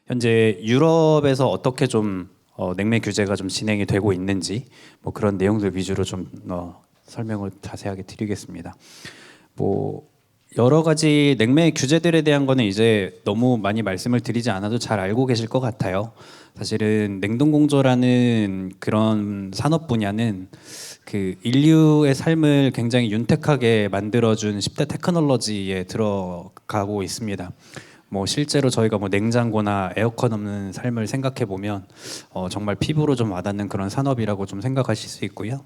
현재 유럽에서 어떻게 좀 냉매 규제가 좀 진행이 되고 있는지 뭐 그런 내용들 위주로 좀 설명을 자세하게 드리겠습니다. 뭐 여러 가지 냉매 규제들에 대한 거는 이제 너무 많이 말씀을 드리지 않아도 잘 알고 계실 것 같아요. 사실은 냉동공조라는 그런 산업 분야는 그 인류의 삶을 굉장히 윤택하게 만들어준 10대 테크놀로지에 들어가고 있습니다. 뭐 실제로 저희가 뭐 냉장고나 에어컨 없는 삶을 생각해 보면 정말 피부로 좀 와닿는 그런 산업이라고 좀 생각하실 수 있고요.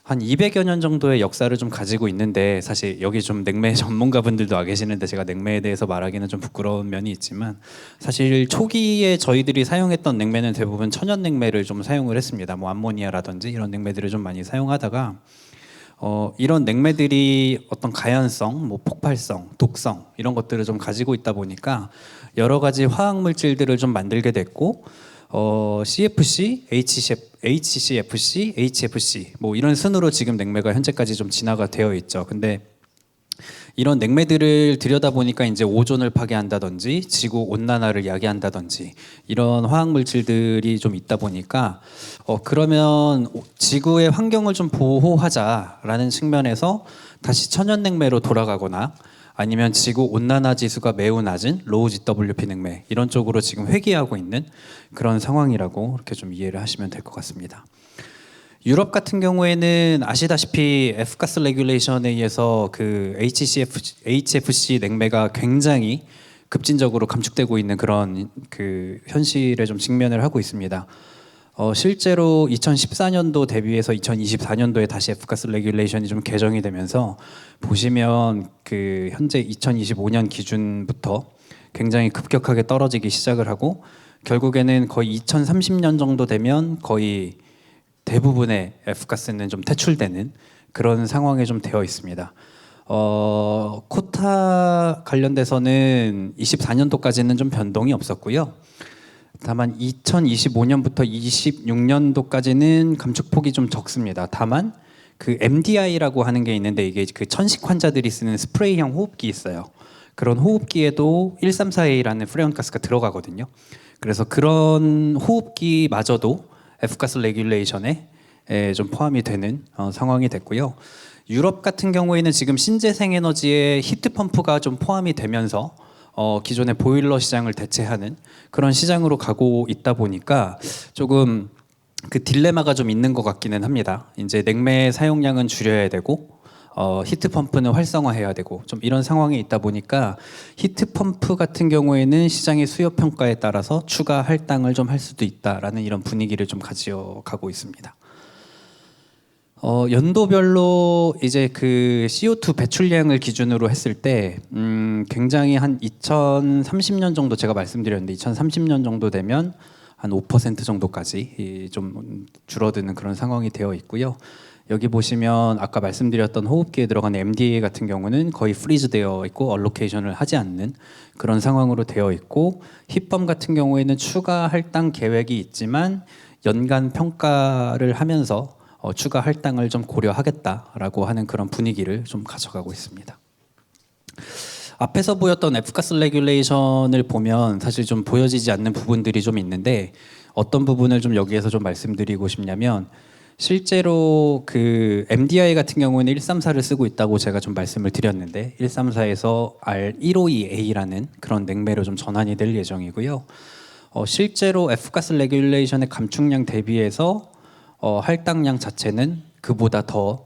한 200여 년 정도의 역사를 좀 가지고 있는데, 사실 여기 좀 냉매 전문가분들도 와 계시는데 제가 냉매에 대해서 말하기는 좀 부끄러운 면이 있지만, 사실 초기에 저희들이 사용했던 냉매는 대부분 천연 냉매를 좀 사용을 했습니다. 뭐 암모니아라든지 이런 냉매들을 좀 많이 사용하다가 이런 냉매들이 어떤 가연성, 뭐 폭발성, 독성 이런 것들을 좀 가지고 있다 보니까 여러 가지 화학 물질들을 좀 만들게 됐고, CFC, HCFC, HFC 뭐 이런 순으로 지금 냉매가 현재까지 좀 진화가 되어 있죠. 근데 이런 냉매들을 들여다보니까 이제 오존을 파괴한다든지 지구 온난화를 야기한다든지 이런 화학 물질들이 좀 있다 보니까 그러면 지구의 환경을 좀 보호하자라는 측면에서 다시 천연 냉매로 돌아가거나, 아니면 지구 온난화 지수가 매우 낮은 로우 GWP 냉매 이런 쪽으로 지금 회귀하고 있는 그런 상황이라고 이렇게 좀 이해를 하시면 될 것 같습니다. 유럽 같은 경우에는 아시다시피 F가스 레귤레이션에 의해서 그 HFC 냉매가 굉장히 급진적으로 감축되고 있는 그런 그 현실에 좀 직면을 하고 있습니다. 실제로 2014년도 대비해서 2024년도에 다시 F가스 레귤레이션이 좀 개정이 되면서 보시면 그 현재 2025년 기준부터 굉장히 급격하게 떨어지기 시작을 하고, 결국에는 거의 2030년 정도 되면 거의 대부분의 F가스는 좀 퇴출되는 그런 상황에 좀 되어 있습니다. 코타 관련돼서는 24년도까지는 좀 변동이 없었고요. 다만 2025년부터 26년도까지는 감축폭이 좀 적습니다. 다만 그 MDI라고 하는 게 있는데, 이게 그 천식 환자들이 쓰는 스프레이형 호흡기 있어요. 그런 호흡기에도 134A라는 프레온 가스가 들어가거든요. 그래서 그런 호흡기마저도 F가스 레귤레이션에 좀 포함이 되는 상황이 됐고요. 유럽 같은 경우에는 지금 신재생 에너지의 히트 펌프가 좀 포함이 되면서 기존의 보일러 시장을 대체하는 그런 시장으로 가고 있다 보니까 조금 그 딜레마가 좀 있는 것 같기는 합니다. 이제 냉매 사용량은 줄여야 되고 히트 펌프는 활성화해야 되고 좀 이런 상황이 있다 보니까 히트 펌프 같은 경우에는 시장의 수요 평가에 따라서 추가 할당을 좀 할 수도 있다라는 이런 분위기를 좀 가져가고 있습니다. 연도별로 이제 그 CO2 배출량을 기준으로 했을 때 굉장히 한 2030년 정도, 제가 말씀드렸는데 2030년 정도 되면 한 5% 정도까지 좀 줄어드는 그런 상황이 되어 있고요. 여기 보시면 아까 말씀드렸던 호흡기에 들어가는 MDA 같은 경우는 거의 프리즈 되어 있고 얼로케이션을 하지 않는 그런 상황으로 되어 있고, 힙범 같은 경우에는 추가 할당 계획이 있지만 연간 평가를 하면서 추가 할당을 좀 고려하겠다라고 하는 그런 분위기를 좀 가져가고 있습니다. 앞에서 보였던 F가스 레귤레이션을 보면 사실 좀 보여지지 않는 부분들이 좀 있는데, 어떤 부분을 좀 여기에서 좀 말씀드리고 싶냐면, 실제로 그 MDI 같은 경우에는 134를 쓰고 있다고 제가 좀 말씀을 드렸는데, 134에서 R152A라는 그런 냉매로 좀 전환이 될 예정이고요. 실제로 F가스 레귤레이션의 감축량 대비해서 할당량 자체는 그보다 더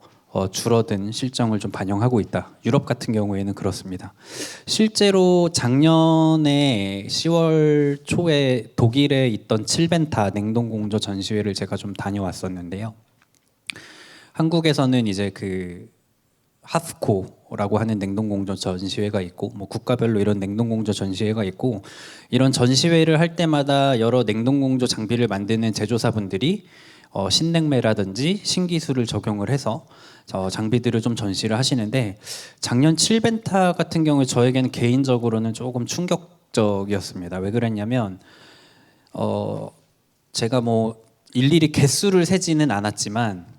줄어든 실정을 좀 반영하고 있다. 유럽 같은 경우에는 그렇습니다. 실제로 작년에 10월 초에 독일에 있던 칠벤타 냉동공조 전시회를 제가 좀 다녀왔었는데요. 한국에서는 이제 그 하프코라고 하는 냉동공조 전시회가 있고, 뭐 국가별로 이런 냉동공조 전시회가 있고, 이런 전시회를 할 때마다 여러 냉동공조 장비를 만드는 제조사분들이 신냉매라든지 신기술을 적용을 해서 장비들을 좀 전시를 하시는데, 작년 칠벤타 같은 경우에 저에게는 개인적으로는 조금 충격적이었습니다. 왜 그랬냐면 제가 뭐 일일이 개수를 세지는 않았지만,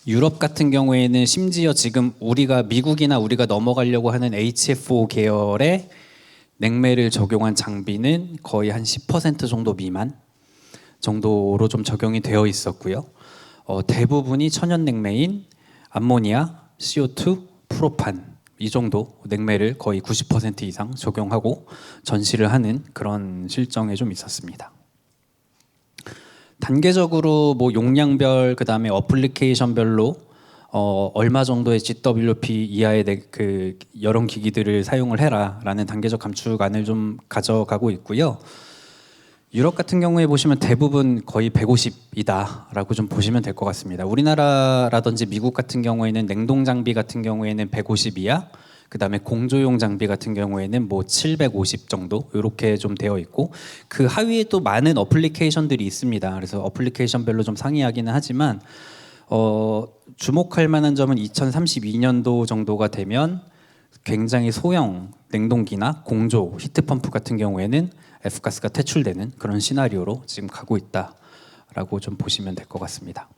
유럽 같은 경우에는 심지어 지금 우리가 미국이나 우리가 넘어가려고 하는 HFO 계열의 냉매를 적용한 장비는 거의 한 10% 정도 미만 정도로 좀 적용이 되어 있었고요. 대부분이 천연 냉매인 암모니아, CO2, 프로판 이 정도 냉매를 거의 90% 이상 적용하고 전시를 하는 그런 실정에 좀 있었습니다. 단계적으로 뭐 용량별 그다음에 어플리케이션별로 얼마 정도의 GWP 이하의 그 여론 기기들을 사용을 해라라는 단계적 감축안을 좀 가져가고 있고요. 유럽 같은 경우에 보시면 대부분 거의 150이다라고 좀 보시면 될 것 같습니다. 우리나라라든지 미국 같은 경우에는 냉동 장비 같은 경우에는 150 이하, 그다음에 공조용 장비 같은 경우에는 뭐 750 정도 이렇게 좀 되어 있고 그 하위에 또 많은 어플리케이션들이 있습니다. 그래서 어플리케이션별로 좀 상이하기는 하지만 주목할 만한 점은 2032년도 정도가 되면 굉장히 소형 냉동기나 공조, 히트펌프 같은 경우에는 F가스가 퇴출되는 그런 시나리오로 지금 가고 있다라고 좀 보시면 될 것 같습니다.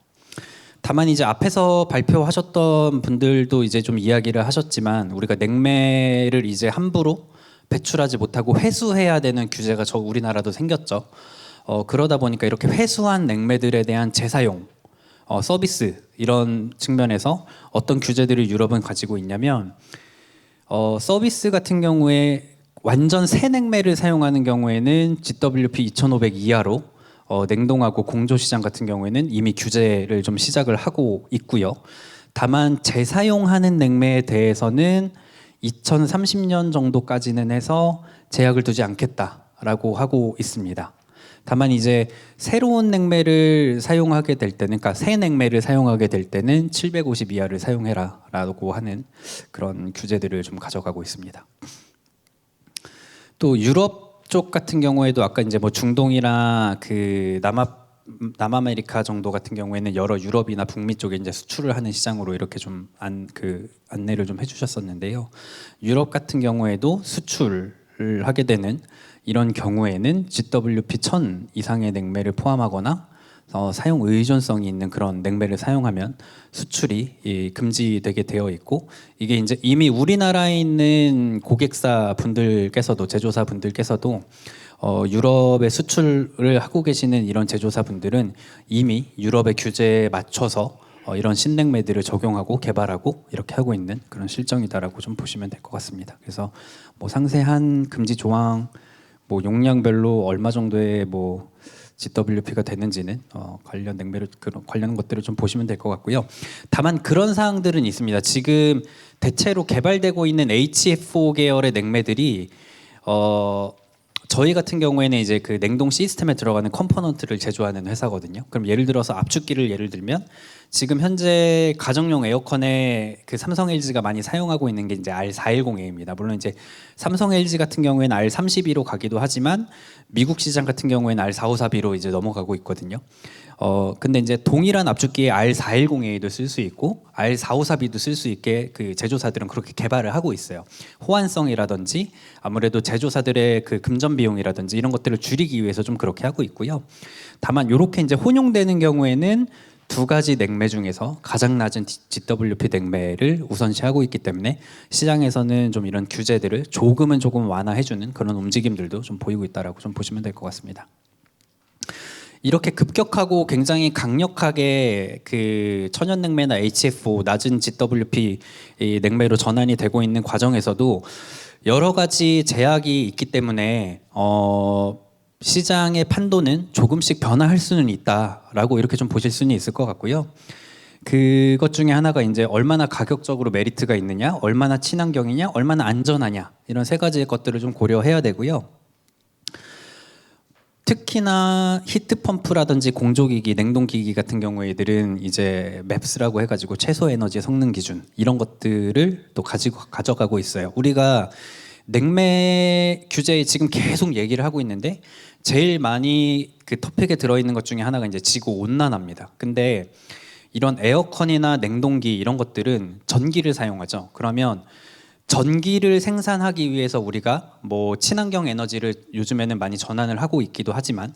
다만 이제 앞에서 발표하셨던 분들도 이제 좀 이야기를 하셨지만 우리가 냉매를 이제 함부로 배출하지 못하고 회수해야 되는 규제가 우리나라도 생겼죠. 그러다 보니까 이렇게 회수한 냉매들에 대한 재사용, 서비스 이런 측면에서 어떤 규제들을 유럽은 가지고 있냐면 서비스 같은 경우에 완전 새 냉매를 사용하는 경우에는 GWP 2500 이하로 냉동하고 공조 시장 같은 경우에는 이미 규제를 좀 시작을 하고 있고요. 다만 재사용하는 냉매에 대해서는 2030년 정도까지는 해서 제약을 두지 않겠다라고 하고 있습니다. 다만 이제 새로운 냉매를 사용하게 될 때는, 그러니까 새 냉매를 사용하게 될 때는 750 이하를 사용해라라고 하는 그런 규제들을 좀 가져가고 있습니다. 또 유럽 쪽 같은 경우에도 아까 이제 뭐 중동이나 그 남아메리카 정도 같은 경우에는 여러 유럽이나 북미 쪽에 이제 수출을 하는 시장으로 이렇게 좀 안내를 좀 해주셨었는데요. 유럽 같은 경우에도 수출을 하게 되는 이런 경우에는 GWP 1000 이상의 냉매를 포함하거나 사용 의존성이 있는 그런 냉매를 사용하면 수출이 금지되게 되어 있고 이게 이제 이미 우리나라에 있는 고객사 분들께서도 제조사 분들께서도 유럽에 수출을 하고 계시는 이런 제조사 분들은 이미 유럽의 규제에 맞춰서 이런 신냉매들을 적용하고 개발하고 이렇게 하고 있는 그런 실정이다라고 좀 보시면 될 것 같습니다. 그래서 뭐 상세한 금지 조항, 뭐 용량별로 얼마 정도의 뭐 GWP가 되는지는 관련 냉매를 관련 것들을 좀 보시면 될 것 같고요. 다만 그런 사항들은 있습니다. 지금 대체로 개발되고 있는 HFO 계열의 냉매들이 저희 같은 경우에는 이제 그 냉동 시스템에 들어가는 컴포넌트를 제조하는 회사거든요. 그럼 예를 들어서 압축기를 예를 들면 지금 현재 가정용 에어컨에 그 삼성 LG가 많이 사용하고 있는 게 이제 R410A입니다. 물론 이제 삼성 LG 같은 경우에는 R32로 가기도 하지만 미국 시장 같은 경우에는 R4542로 이제 넘어가고 있거든요. 근데 이제 동일한 압축기에 R410A도 쓸 수 있고 R4542도 쓸 수 있게 그 제조사들은 그렇게 개발을 하고 있어요. 호환성이라든지 아무래도 제조사들의 그 금전 비용이라든지 이런 것들을 줄이기 위해서 좀 그렇게 하고 있고요. 다만 이렇게 이제 혼용되는 경우에는 두 가지 냉매 중에서 가장 낮은 GWP 냉매를 우선시하고 있기 때문에 시장에서는 좀 이런 규제들을 조금 완화해주는 그런 움직임들도 좀 보이고 있다라고 좀 보시면 될 것 같습니다. 이렇게 급격하고 굉장히 강력하게 그 천연 냉매나 HFO 낮은 GWP 냉매로 전환이 되고 있는 과정에서도 여러 가지 제약이 있기 때문에 시장의 판도는 조금씩 변화할 수는 있다라고 이렇게 좀 보실 수는 있을 것 같고요. 그것 중에 하나가 이제 얼마나 가격적으로 메리트가 있느냐, 얼마나 친환경이냐, 얼마나 안전하냐 이런 세 가지의 것들을 좀 고려해야 되고요. 특히나 히트펌프라든지 공조기기, 냉동기기 같은 경우에들은 이제 맵스라고 해가지고 최소 에너지 성능 기준 이런 것들을 또 가져가고 있어요. 우리가 냉매 규제에 지금 계속 얘기를 하고 있는데 제일 많이 그 토픽에 들어있는 것 중에 하나가 이제 지구 온난화입니다. 근데 이런 에어컨이나 냉동기 이런 것들은 전기를 사용하죠. 그러면 전기를 생산하기 위해서 우리가 뭐 친환경 에너지를 요즘에는 많이 전환을 하고 있기도 하지만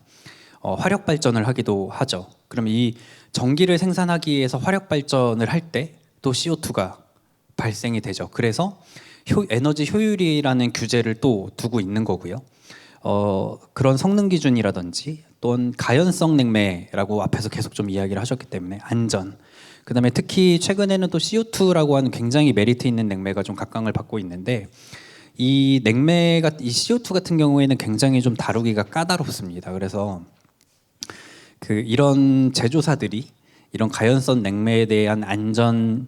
화력 발전을 하기도 하죠. 그럼 이 전기를 생산하기 위해서 화력 발전을 할 때 또 CO2가 발생이 되죠. 그래서 에너지 효율이라는 규제를 또 두고 있는 거고요. 그런 성능 기준이라든지 또는 가연성 냉매라고 앞에서 계속 좀 이야기를 하셨기 때문에 안전, 그다음에 특히 최근에는 또 CO2라고 하는 굉장히 메리트 있는 냉매가 좀 각광을 받고 있는데, 이 냉매가 이 CO2 같은 경우에는 굉장히 좀 다루기가 까다롭습니다. 그래서 이런 제조사들이 이런 가연성 냉매에 대한 안전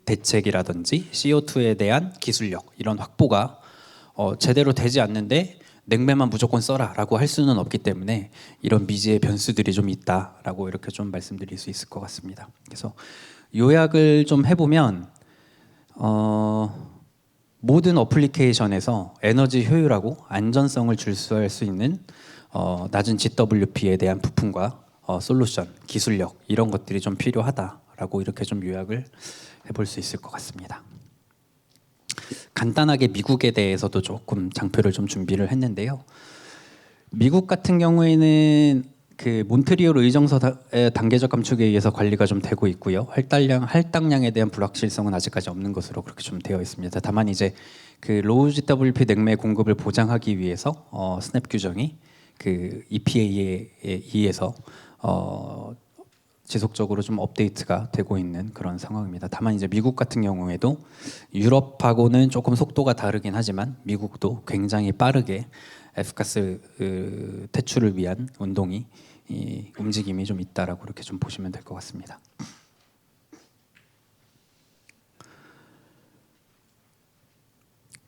대책이라든지 CO2에 대한 기술력 이런 확보가 제대로 되지 않는데 냉매만 무조건 써라라고 할 수는 없기 때문에 이런 미지의 변수들이 좀 있다라고 이렇게 좀 말씀드릴 수 있을 것 같습니다. 그래서 요약을 좀 해보면 모든 어플리케이션에서 에너지 효율하고 안전성을 줄수할 수 있는 낮은 GWP에 대한 부품과 솔루션, 기술력 이런 것들이 좀 필요하다라고 이렇게 좀 요약을 해볼 수 있을 것 같습니다. 간단하게 미국에 대해서도 조금 장표를 좀 준비를 했는데요. 미국 같은 경우에는 몬트리올 의정서의 단계적 감축에 의해서 관리가 좀 되고 있고요. 할당량에 대한 불확실성은 아직까지 없는 것으로 그렇게 좀 되어 있습니다. 다만 이제 로우 GWP 냉매 공급을 보장하기 위해서 스냅 규정이 EPA에 의해서 지속적으로 좀 업데이트가 되고 있는 그런 상황입니다. 다만 이제 미국 같은 경우에도 유럽하고는 조금 속도가 다르긴 하지만 미국도 굉장히 빠르게 F가스 퇴출을 위한 움직임이 좀 있다라고 이렇게 좀 보시면 될 것 같습니다.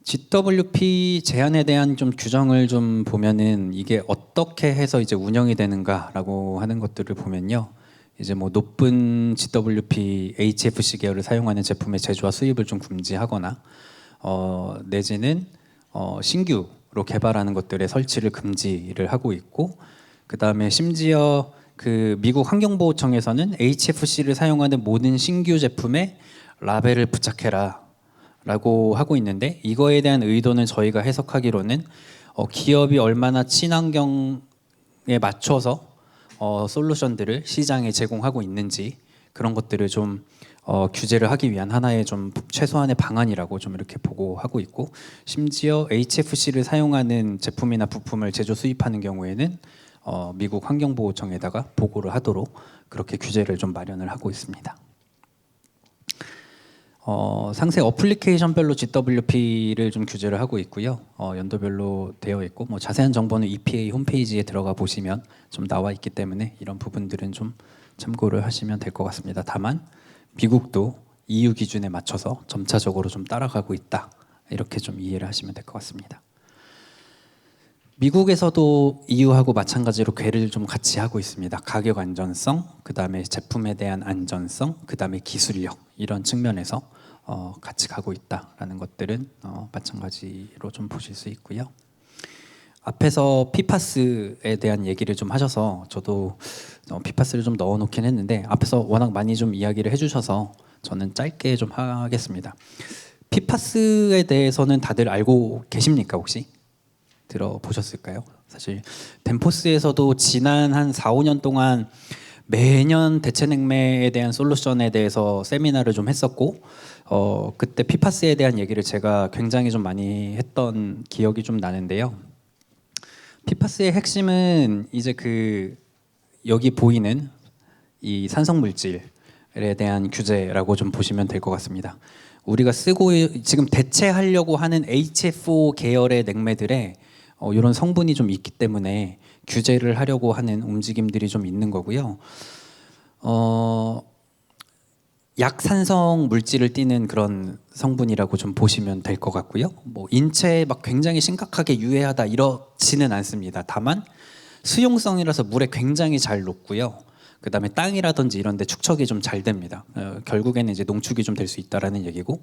GWP 제한에 대한 좀 규정을 좀 보면은 이게 어떻게 해서 이제 운영이 되는가라고 하는 것들을 보면요. 이제 뭐 높은 GWP HFC 계열을 사용하는 제품의 제조와 수입을 좀 금지하거나 내지는 신규로 개발하는 것들의 설치를 금지를 하고 있고, 그다음에 심지어 미국 환경보호청에서는 HFC를 사용하는 모든 신규 제품에 라벨을 부착해라 라고 하고 있는데, 이거에 대한 의도는 저희가 해석하기로는 기업이 얼마나 친환경에 맞춰서 솔루션들을 시장에 제공하고 있는지 그런 것들을 좀 규제를 하기 위한 하나의 좀 최소한의 방안이라고 좀 이렇게 보고하고 있고, 심지어 HFC를 사용하는 제품이나 부품을 제조 수입하는 경우에는 미국 환경보호청에다가 보고를 하도록 그렇게 규제를 좀 마련을 하고 있습니다. 상세 어플리케이션별로 GWP를 좀 규제를 하고 있고요. 연도별로 되어 있고 뭐 자세한 정보는 EPA 홈페이지에 들어가 보시면 좀 나와 있기 때문에 이런 부분들은 좀 참고를 하시면 될 것 같습니다. 다만 미국도 EU 기준에 맞춰서 점차적으로 좀 따라가고 있다, 이렇게 좀 이해를 하시면 될 것 같습니다. 미국에서도 EU하고 마찬가지로 궤를 좀 같이 하고 있습니다. 가격 안전성, 그 다음에 제품에 대한 안전성, 그 다음에 기술력 이런 측면에서 같이 가고 있다라는 것들은 마찬가지로 좀 보실 수 있고요. 앞에서 PFAS에 대한 얘기를 좀 하셔서 저도 PFAS를 좀 넣어놓긴 했는데 앞에서 워낙 많이 좀 이야기를 해주셔서 저는 짧게 좀 하겠습니다. PFAS에 대해서는 다들 알고 계십니까 혹시? 들어보셨을까요? 사실 덴포스에서도 지난 한 4, 5년 동안 매년 대체 냉매에 대한 솔루션에 대해서 세미나를 좀 했었고 그때 PFAS에 대한 얘기를 제가 굉장히 좀 많이 했던 기억이 좀 나는데요. PFAS의 핵심은 이제 여기 보이는 이 산성 물질에 대한 규제라고 좀 보시면 될 것 같습니다. 우리가 쓰고 지금 대체하려고 하는 HFO 계열의 냉매들에 이런 성분이 좀 있기 때문에 규제를 하려고 하는 움직임들이 좀 있는 거고요. 약산성 물질을 띠는 그런 성분이라고 좀 보시면 될 것 같고요. 뭐 인체에 막 굉장히 심각하게 유해하다 이렇지는 않습니다. 다만 수용성이라서 물에 굉장히 잘 녹고요. 그 다음에 땅이라든지 이런 데 축적이 좀 잘 됩니다. 결국에는 이제 농축이 좀 될 수 있다라는 얘기고,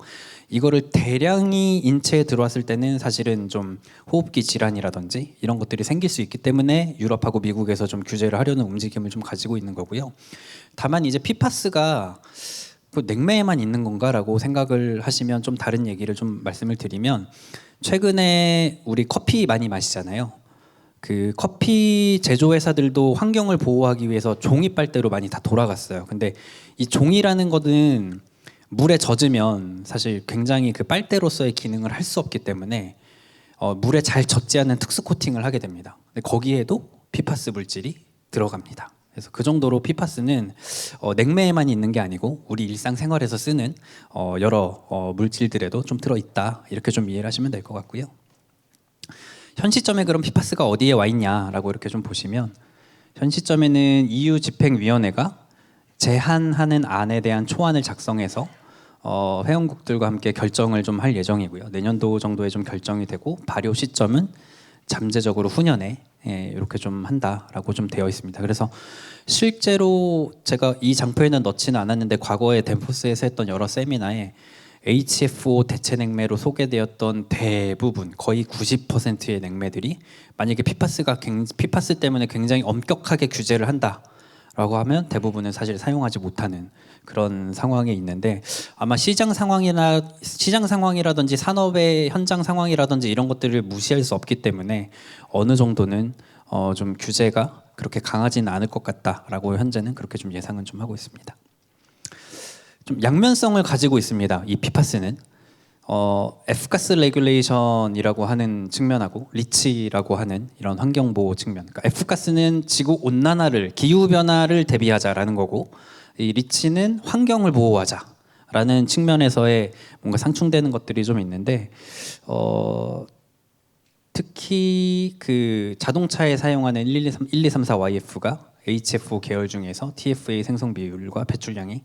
이거를 대량이 인체에 들어왔을 때는 사실은 좀 호흡기 질환이라든지 이런 것들이 생길 수 있기 때문에 유럽하고 미국에서 좀 규제를 하려는 움직임을 좀 가지고 있는 거고요. 다만 이제 PFAS가 냉매에만 있는 건가라고 생각을 하시면 좀 다른 얘기를 좀 말씀을 드리면, 최근에 우리 커피 많이 마시잖아요. 커피 제조 회사들도 환경을 보호하기 위해서 종이 빨대로 많이 다 돌아갔어요. 근데 이 종이라는 거는 물에 젖으면 사실 굉장히 그 빨대로서의 기능을 할 수 없기 때문에 물에 잘 젖지 않는 특수 코팅을 하게 됩니다. 근데 거기에도 PFAS 물질이 들어갑니다. 그래서 그 정도로 PFAS는 냉매에만 있는 게 아니고 우리 일상생활에서 쓰는 여러 물질들에도 좀 들어있다, 이렇게 좀 이해를 하시면 될 것 같고요. 현 시점에 그럼 PFAS가 어디에 와 있냐라고 이렇게 좀 보시면, 현 시점에는 EU 집행위원회가 제한하는 안에 대한 초안을 작성해서 회원국들과 함께 결정을 좀 할 예정이고요. 내년도 정도에 좀 결정이 되고 발효 시점은 잠재적으로 후년에 이렇게 좀 한다라고 좀 되어 있습니다. 그래서 실제로 제가 이 장표에는 넣지는 않았는데 과거에 덴포스에서 했던 여러 세미나에 HFO 대체 냉매로 소개되었던 대부분 거의 90%의 냉매들이 만약에 PFAS 때문에 굉장히 엄격하게 규제를 한다라고 하면 대부분은 사실 사용하지 못하는 그런 상황에 있는데, 아마 시장 상황이라든지 산업의 현장 상황이라든지 이런 것들을 무시할 수 없기 때문에 어느 정도는 좀 규제가 그렇게 강하지는 않을 것 같다라고 현재는 그렇게 좀 예상은 좀 하고 있습니다. 좀 양면성을 가지고 있습니다. 이 PFAS는 F가스 레귤레이션이라고 하는 측면하고 리치라고 하는 이런 환경보호 측면. 그러니까 F가스는 지구 온난화를, 기후 변화를 대비하자라는 거고, 이 리치는 환경을 보호하자라는 측면에서의 뭔가 상충되는 것들이 좀 있는데, 특히 그 자동차에 사용하는 1234YF가 HFO 계열 중에서 TFA 생성 비율과 배출량이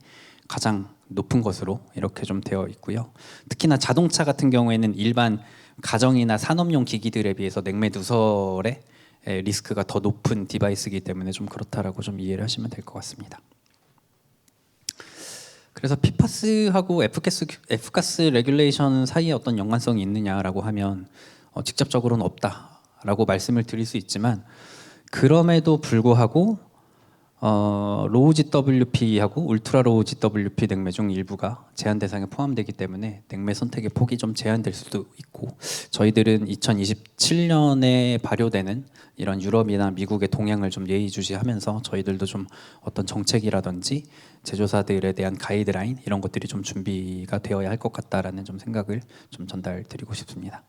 가장 높은 것으로 이렇게 좀 되어 있고요. 특히나 자동차 같은 경우에는 일반 가정이나 산업용 기기들에 비해서 냉매 누설의 리스크가 더 높은 디바이스이기 때문에 좀 그렇다라고 좀 이해를 하시면 될 것 같습니다. 그래서 PFAS하고 F가스 레귤레이션 사이에 어떤 연관성이 있느냐라고 하면 직접적으로는 없다라고 말씀을 드릴 수 있지만, 그럼에도 불구하고 로우 GWP하고 울트라 로우 GWP 냉매 중 일부가 제한 대상에 포함되기 때문에 냉매 선택의 폭이 좀 제한될 수도 있고, 저희들은 2027년에 발효되는 이런 유럽이나 미국의 동향을 좀 예의주시하면서 저희들도 좀 어떤 정책이라든지 제조사들에 대한 가이드라인 이런 것들이 좀 준비가 되어야 할 것 같다라는 좀 생각을 좀 전달드리고 싶습니다.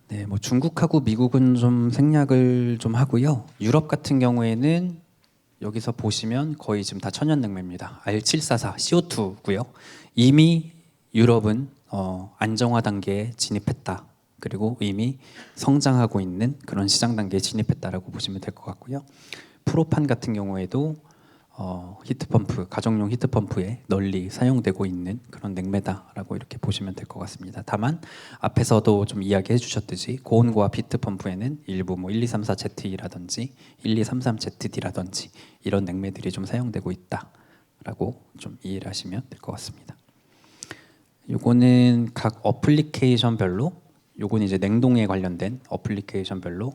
네, 뭐 중국하고 미국은 좀 생략을 좀 하고요. 유럽 같은 경우에는 여기서 보시면 거의 지금 다 천연 냉매입니다. R744 CO2고요. 이미 유럽은 안정화 단계에 진입했다. 그리고 이미 성장하고 있는 그런 시장 단계에 진입했다라고 보시면 될 것 같고요. 프로판 같은 경우에도 히트펌프, 가정용 히트펌프에 널리 사용되고 있는 그런 냉매다라고 이렇게 보시면 될 것 같습니다. 다만 앞에서도 좀 이야기해 주셨듯이 고온고압 히트펌프에는 일부 뭐 1234ZE라든지 1233ZD라든지 이런 냉매들이 좀 사용되고 있다라고 좀 이해를 하시면 될 것 같습니다. 요거는 각 어플리케이션별로, 요거는 이제 냉동에 관련된 어플리케이션별로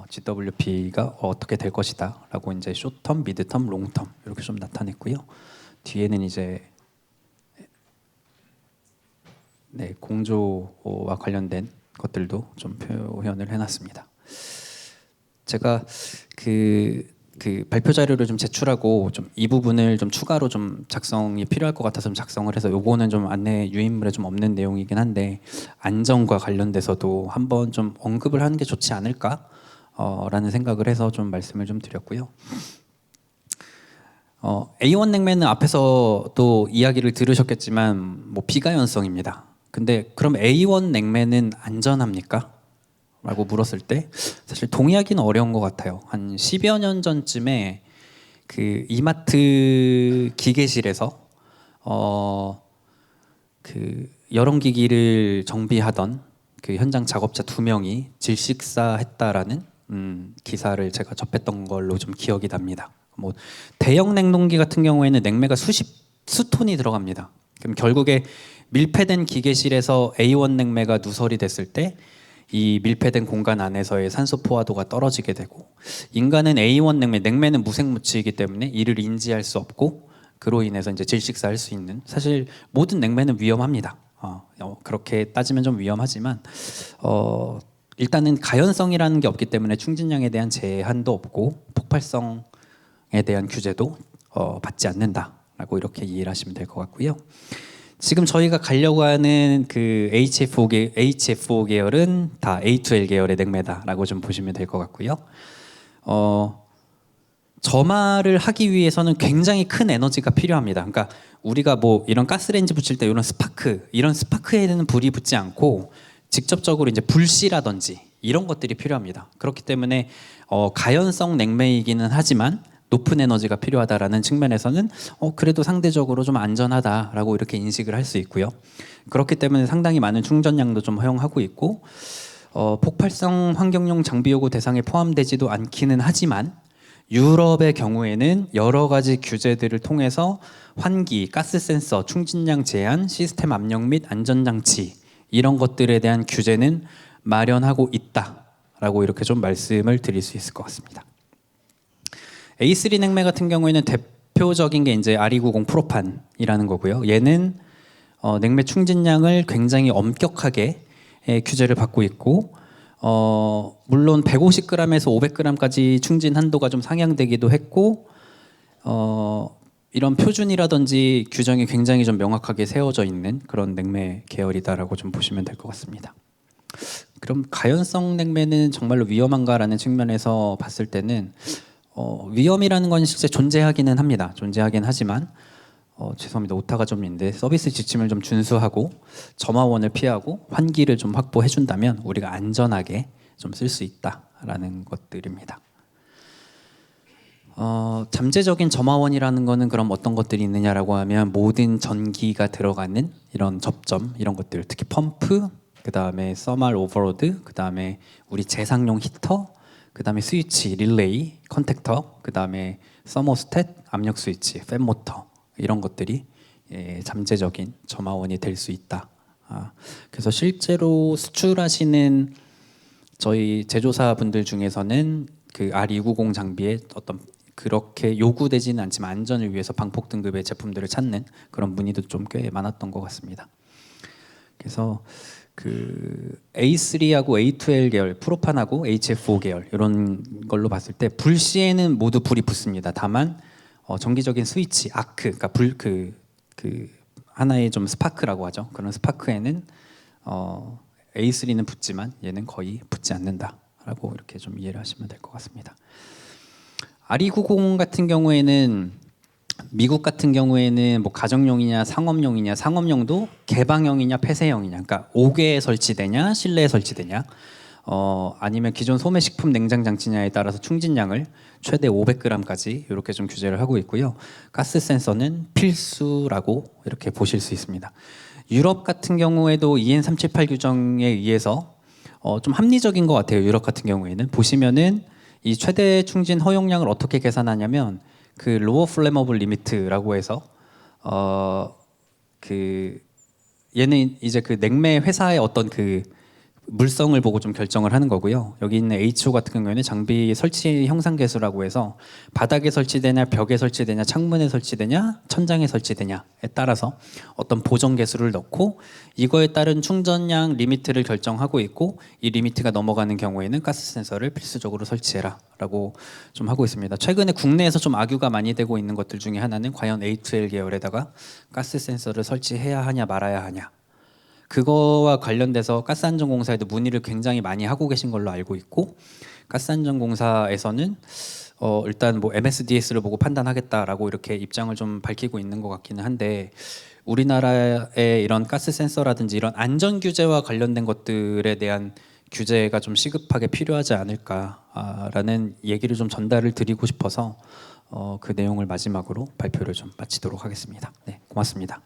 GWP가 어떻게 될 것이다라고 이제 쇼텀, 미드텀, 롱텀 이렇게 좀 나타냈고요. 뒤에는 이제 공조와 관련된 것들도 좀 표현을 해놨습니다. 제가 그 발표 자료를 좀 제출하고 좀 이 부분을 좀 추가로 좀 작성이 필요할 것 같아서 좀 작성을 해서, 요거는 좀 안내 유인물에 좀 없는 내용이긴 한데 안전과 관련돼서도 한번 좀 언급을 하는 게 좋지 않을까? 라는 생각을 해서 좀 말씀을 좀 드렸고요. A1 냉매는 앞에서 또 이야기를 들으셨겠지만 뭐 비가연성입니다. 근데 그럼 A1 냉매는 안전합니까? 라고 물었을 때 사실 동의하기는 어려운 것 같아요. 한 10여 년 전쯤에 그 이마트 기계실에서 그 열원기기를 정비하던 그 현장 작업자 2명이 질식사했다라는 기사를 제가 접했던 걸로 좀 기억이 납니다. 뭐 대형 냉동기 같은 경우에는 냉매가 수톤이 들어갑니다. 그럼 결국에 밀폐된 기계실에서 A1 냉매가 누설이 됐을 때 이 밀폐된 공간 안에서의 산소 포화도가 떨어지게 되고, 인간은 A1 냉매는 무생무치이기 때문에 이를 인지할 수 없고 그로 인해서 이제 질식사할 수 있는, 사실 모든 냉매는 위험합니다. 그렇게 따지면 좀 위험하지만 일단은 가연성이라는 게 없기 때문에 충진량에 대한 제한도 없고 폭발성에 대한 규제도 받지 않는다. 라고 이렇게 이해를 하시면 될 것 같고요. 지금 저희가 가려고 하는 그 HFO 계열은 다 A2L 계열의 냉매다라고 좀 보시면 될 것 같고요. 점화를 하기 위해서는 굉장히 큰 에너지가 필요합니다. 그러니까 우리가 뭐 이런 가스레인지 붙일 때 이런 스파크에는 불이 붙지 않고 직접적으로 이제 불씨라든지 이런 것들이 필요합니다. 그렇기 때문에 가연성 냉매이기는 하지만 높은 에너지가 필요하다라는 측면에서는 그래도 상대적으로 좀 안전하다라고 이렇게 인식을 할 수 있고요. 그렇기 때문에 상당히 많은 충전량도 좀 허용하고 있고 폭발성 환경용 장비 요구 대상에 포함되지도 않기는 하지만 유럽의 경우에는 여러 가지 규제들을 통해서 환기, 가스 센서, 충진량 제한, 시스템 압력 및 안전장치 이런 것들에 대한 규제는 마련하고 있다라고 이렇게 좀 말씀을 드릴 수 있을 것 같습니다. A3 냉매 같은 경우에는 대표적인 게 이제 R290 프로판이라는 거고요. 얘는 냉매 충진량을 굉장히 엄격하게 규제를 받고 있고 물론 150g에서 500g까지 충진 한도가 좀 상향되기도 했고 이런 표준이라든지 규정이 굉장히 좀 명확하게 세워져 있는 그런 냉매 계열이다라고 좀 보시면 될 것 같습니다. 그럼 가연성 냉매는 정말로 위험한가라는 측면에서 봤을 때는 위험이라는 건 실제 존재하기는 합니다. 존재하긴 하지만 죄송합니다. 오타가 좀 있는데 서비스 지침을 좀 준수하고 점화원을 피하고 환기를 좀 확보해 준다면 우리가 안전하게 좀 쓸 수 있다라는 것들입니다. 잠재적인 점화원이라는 거는 그럼 어떤 것들이 있느냐라고 하면 모든 전기가 들어가는 이런 접점 이런 것들 특히 펌프 그다음에 서멀 오버로드 그다음에 우리 제상용 히터 그다음에 스위치 릴레이 컨택터 그다음에 서모스탯 압력 스위치 팬 모터 이런 것들이 잠재적인 점화원이 될 수 있다. 그래서 실제로 수출하시는 저희 제조사분들 중에서는 그 R290 장비에 어떤 그렇게 요구되지는 않지만 안전을 위해서 방폭 등급의 제품들을 찾는 그런 문의도 좀 꽤 많았던 것 같습니다. 그래서 그 A3하고 A2L 계열, 프로판하고 HFO 계열 이런 걸로 봤을 때 불시에는 모두 불이 붙습니다. 다만 정기적인 스위치, 아크, 그러니까 그 하나의 좀 스파크라고 하죠. 그런 스파크에는 A3는 붙지만 얘는 거의 붙지 않는다라고 이렇게 좀 이해를 하시면 될 것 같습니다. R290 같은 경우에는 미국 같은 경우에는 뭐 가정용이냐 상업용이냐 상업용도 개방형이냐 폐쇄형이냐 그러니까 5개에 설치되냐 실내에 설치되냐 아니면 기존 소매식품 냉장 장치냐에 따라서 충진량을 최대 500g까지 이렇게 좀 규제를 하고 있고요. 가스 센서는 필수라고 이렇게 보실 수 있습니다. 유럽 같은 경우에도 EN378 규정에 의해서 좀 합리적인 것 같아요. 유럽 같은 경우에는 보시면은 이 최대 충진 허용량을 어떻게 계산하냐면 그 로어 플레머블 리미트라고 해서 그 얘는 이제 그 냉매 회사의 어떤 그 물성을 보고 좀 결정을 하는 거고요. 여기 있는 HO 같은 경우에는 장비 설치 형상 개수라고 해서 바닥에 설치되냐, 벽에 설치되냐, 창문에 설치되냐, 천장에 설치되냐에 따라서 어떤 보정 개수를 넣고 이거에 따른 충전량 리미트를 결정하고 있고 이 리미트가 넘어가는 경우에는 가스 센서를 필수적으로 설치해라라고 좀 하고 있습니다. 최근에 국내에서 좀 악유가 많이 되고 있는 것들 중에 하나는 과연 A2L 계열에다가 가스 센서를 설치해야 하냐 말아야 하냐. 그거와 관련돼서 가스안전공사에도 문의를 굉장히 많이 하고 계신 걸로 알고 있고 가스안전공사에서는 일단 뭐 MSDS를 보고 판단하겠다라고 이렇게 입장을 좀 밝히고 있는 것 같기는 한데 우리나라의 이런 가스 센서라든지 이런 안전 규제와 관련된 것들에 대한 규제가 좀 시급하게 필요하지 않을까라는 얘기를 좀 전달을 드리고 싶어서 그 내용을 마지막으로 발표를 좀 마치도록 하겠습니다. 네, 고맙습니다.